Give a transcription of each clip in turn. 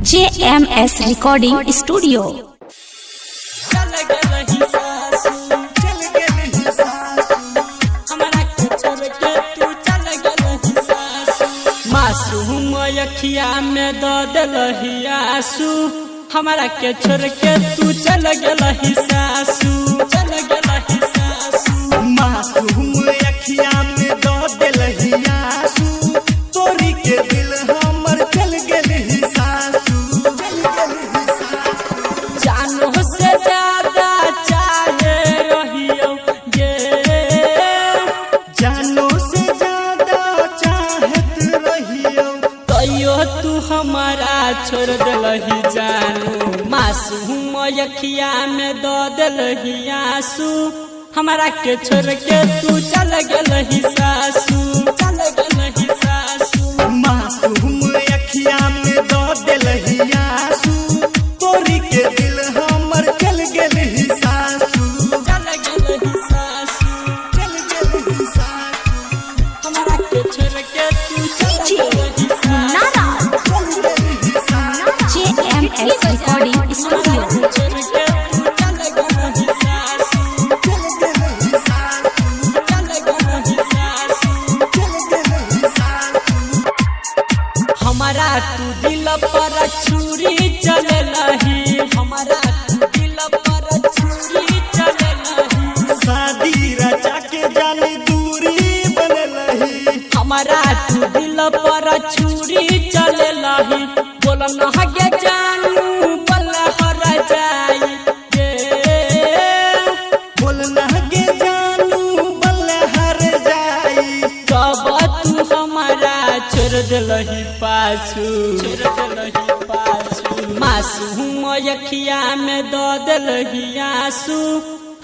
JMS Recording Studio। मासूम अखिया में दो दिलही आंसू, हमारा के छोड़ के तू चल गलही सासू, चल गलही सासू। मासूम अखिया में दो दिलही आंसू, तोरी के दिल हमर चल गलही सासू, चल गलही सासू। जानो से ज्यादा चाहे रहियो गे, जानो से ज्यादा चाहत रहियो, तैयो तू हमारा छोड़ दिलही जानू। मासूम अखिया में दो दिलही आंसू, हमारा के छोड़ के तू चल गलही सासू, चल गलही सासू। मासूम अखिया में दो दिलही आंसू, तोरी के दिल हमर चल गलही सासू, चल गलही सासू, चल गलही सासू। हमारा के छोड़ के तू चल गलही सासू, चल गलही सासू। JMS Recording Studio। छोड़ के तू चल गलही सासू, चल गलही सासू, चल गलही सासू। चल गलही सासू। हमारा तू दिल पर छुरी चललही, हमारा तू दिल पर छुरी चललही। शादी रचा के जानी दूरी बनलही, हमारा तू दिल पर छुरी चललही। बोल न हगे जानू बल हर जाई गे, बोलना के जानू बल हर जाई। कब तू हमारा छोड़ दिलही पाछू, छोड़ दिलही पाछू। मासूम अखिया में दो दिलही आंसू,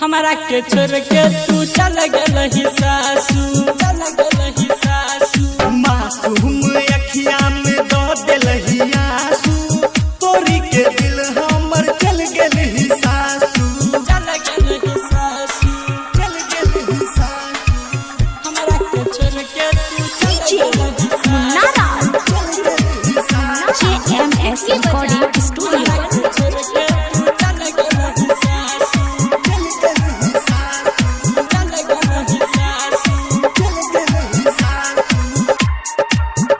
हमारा के छोड़ के तू चल गलही सासू, चल गलही सासू। मासूम अखिया में दो दिलही आंसू, तोरी के दिल हमर चल गलही सासू, चल गलही सासू, चल गलही सासू। हमारा के छोड़ के तू चल गलही सासू, चल गलही सासू। JMS Recording Studio। छोड़ के तू चल गलही सासू, चल गलही सासू, चल गलही सासू। चल गलही सासू।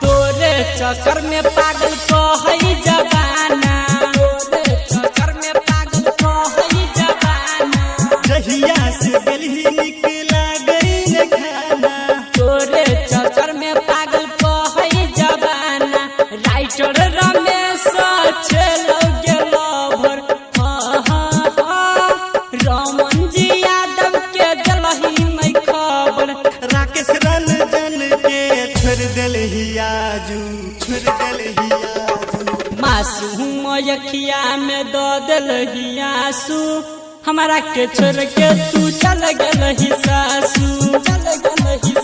तोरे चक्कर में पागल कहई जवाना, तोरे चक्कर में पागल कहई जवाना। जहिया से दिलही निकला गई न खाना, तोरे चक्कर में पागल कहई जवाना। राइटर रमेश छेलो गेलो भर, हाँ हाँ हाँ। रमन जी यादव के दिलही नहीं खबर। राकेश रंजन के छोड़ दिलही आजू, छोड़ दिलही आजू। मासूम अखिया में दो दिलही आंसू, हमारा के छोड़ के तू चल गलही सासू, चल गलही